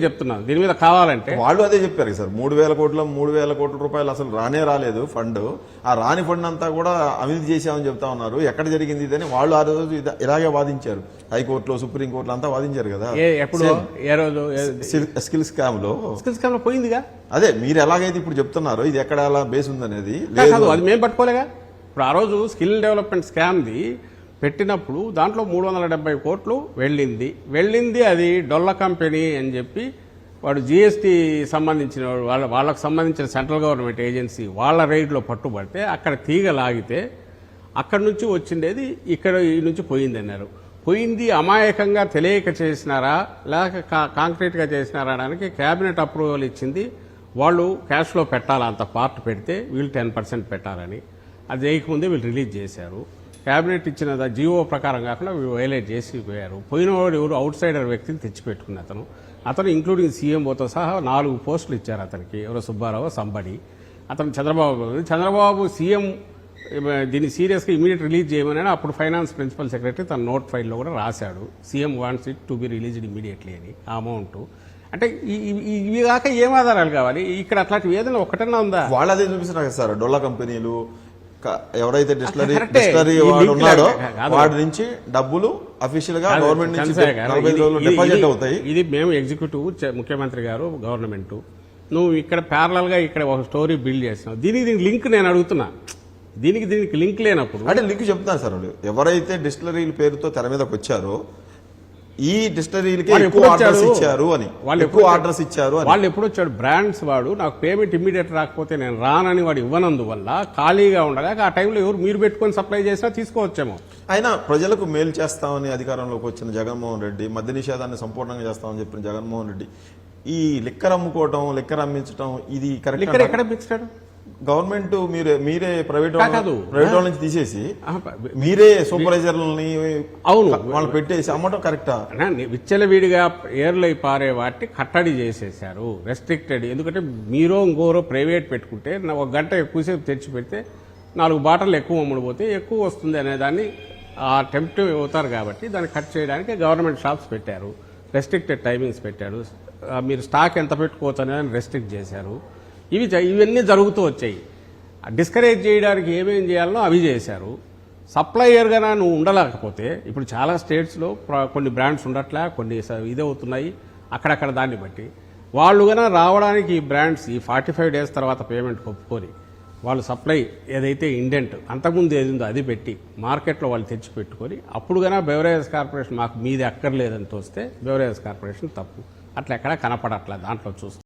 చెప్తున్నాను దీని మీద కావాలంటే వాళ్ళు అదే చెప్పారు సార్ 3,000 కోట్ల రూపాయలు అసలు రాలేదు ఫండ్. ఆ రాని ఫండ్ అంతా కూడా అవినీతి చేశామని చెప్తా ఉన్నారు. ఎక్కడ జరిగింది ఇదని వాళ్ళు ఆ రోజు ఇలాగే వాదించారు. హైకోర్టులో సుప్రీంకోర్టులో అంతా వాదించారు కదా. ఎప్పుడు ఏ రోజు స్కిల్ స్కామ్ లో పోయిందిగా. అదే మీరు ఎలాగైతే ఇప్పుడు చెప్తున్నారో ఇది ఎక్కడ ఎలా బేస్ ఉందనేది లేదు, అది మేము పట్టుకోలేగా. ఇప్పుడు ఆ రోజు స్కిల్ డెవలప్మెంట్ స్కామ్ది పెట్టినప్పుడు దాంట్లో 370 కోట్లు వెళ్ళింది అది డొల్ల కంపెనీ అని చెప్పి వాడు జీఎస్టీ సంబంధించిన వాళ్ళకు సంబంధించిన సెంట్రల్ గవర్నమెంట్ ఏజెన్సీ వాళ్ళ రైడ్లో పట్టుబడితే అక్కడ తీగ లాగితే అక్కడి నుంచి వచ్చిండేది ఇక్కడ ఈ నుంచి పోయింది అన్నారు. పోయింది అమాయకంగా తెలియక చేసినారా లేక కాంక్రీట్గా చేసినారా అనడానికి క్యాబినెట్ అప్రూవల్ ఇచ్చింది. వాళ్ళు క్యాష్లో పెట్టాలా అంత పార్ట్ పెడితే వీళ్ళు 10% పెట్టాలని. అది చేయకముందే వీళ్ళు రిలీజ్ చేశారు. క్యాబినెట్ ఇచ్చిన జీవో ప్రకారం కాకుండా వైలేట్ చేసి పోయారు. పోయినవాడు ఎవరు అవుట్ సైడర్ వ్యక్తిని తెచ్చిపెట్టుకున్న అతను ఇంక్లూడింగ్ సీఎంఓతో సహా 4 పోస్టులు ఇచ్చారు అతనికి. ఎవరో సుబ్బారావు సంబడి. అతను చంద్రబాబు సీఎం దీన్ని సీరియస్గా ఇమీడియట్ రిలీజ్ చేయమని అప్పుడు ఫైనాన్స్ ప్రిన్సిపల్ సెక్రటరీ తన నోట్ ఫైల్లో కూడా రాశాడు. CM wants it to be released immediately అని ఆ అమౌంట్. అంటే ఇవి కాక ఏం ఆధారాలు కావాలి? ఇక్కడ అట్లాంటి ఏదైనా ఒకటన్నా ఉందా? వాళ్ళు అదే చూపిస్తున్నారు కదా సార్. డొల్లా కంపెనీలు ఎవరైతే డిస్టిలరీ వాడు ఉన్నాడో వాడి నుంచి డబ్బులు అఫీషియల్ గా గవర్నమెంట్ నుంచి 40 రోజులు డిపాజిట్ అవుతాయి. ఇది మేము ఎగ్జిక్యూటివ్ ముఖ్యమంత్రి గారు గవర్నమెంట్ నువ్వు ఇక్కడ ప్యారలల్ గా ఇక్కడ ఒక స్టోరీ బిల్డ్ చేస్తున్నావు. దీనికి లింక్ నేను అడుగుతున్నా. దీనికి లింక్ లేనప్పుడు అంటే లింక్ చెప్తాను సార్. ఎవరైతే డిస్టిలరీల పేరుతో తెర మీదకి వచ్చారో ఈ డిస్టిలరీలకి ఎక్కువ ఆర్డర్స్ ఇచ్చారు అని వాళ్ళు ఎప్పుడు వచ్చాడు బ్రాండ్స్ వాడు నాకు పేమెంట్ ఇమ్మీడియట్ రాకపోతే నేను రానని వాడు ఇవ్వనందువల్ల ఖాళీగా ఉండగా ఆ టైంలో ఎవరు మీరు పెట్టుకొని సప్లై చేసినా తీసుకోవచ్చేమో. అయినా ప్రజలకు మేలు చేస్తామని అధికారంలోకి వచ్చిన జగన్మోహన్ రెడ్డి మద్య నిషేధాన్ని సంపూర్ణంగా చేస్తామని చెప్పిన జగన్మోహన్ రెడ్డి ఈ లిక్కర్ అమ్ముకోవటం లిక్కర్ అమ్మించడం ఇది కరెక్ట్? ఎక్కడ మిక్స్డ్ గవర్నమెంట్ మీరే ప్రైవేట్ వాళ్ళ నుంచి తీసేసి మీరే సూపర్వైజర్లని అవును వాళ్ళు పెట్టేసి అమ్మటం కరెక్టా? విచ్చలవిడిగా ఏర్లై పారే వాటిని కట్టడి చేసేసారు, రెస్ట్రిక్టెడ్. ఎందుకంటే మీరో ఇంకోరో ప్రైవేట్ పెట్టుకుంటే 1 గంట ఎక్కువసేపు తెచ్చి పెడితే 4 బాటలు ఎక్కువ అమ్ముడుపోతే ఎక్కువ వస్తుంది అనే దాన్ని ఆ టెంప్ట్ అవుతారు. కాబట్టి దాన్ని కట్ చేయడానికి గవర్నమెంట్ షాప్స్ పెట్టారు, రెస్ట్రిక్టెడ్ టైమింగ్స్ పెట్టారు. మీరు స్టాక్ ఎంత పెట్టుకోవచ్చు అనేది రెస్ట్రిక్ట్ చేశారు. ఇవన్నీ జరుగుతూ వచ్చాయి. డిస్కరేజ్ చేయడానికి ఏమేం చేయాలనో అవి చేశారు. సప్లయర్గా నువ్వు ఉండలేకపోతే ఇప్పుడు చాలా స్టేట్స్లో కొన్ని బ్రాండ్స్ ఉండట్లే, కొన్ని ఇదవుతున్నాయి అక్కడక్కడ. దాన్ని బట్టి వాళ్ళు కన్నా రావడానికి ఈ బ్రాండ్స్ ఈ 45 డేస్ తర్వాత పేమెంట్ ఒప్పుకొని వాళ్ళు సప్లై ఏదైతే ఇండెంట్ అంతకుముందు ఏది ఉందో అది పెట్టి మార్కెట్లో వాళ్ళు తెచ్చి పెట్టుకొని అప్పుడు కన్నా బెవరేజెస్ కార్పొరేషన్ మాకు మీది అక్కర్లేదని తోస్తే బెవరేజెస్ కార్పొరేషన్ తప్పు. అట్లా ఎక్కడా కనపడట్లే దాంట్లో చూస్తే.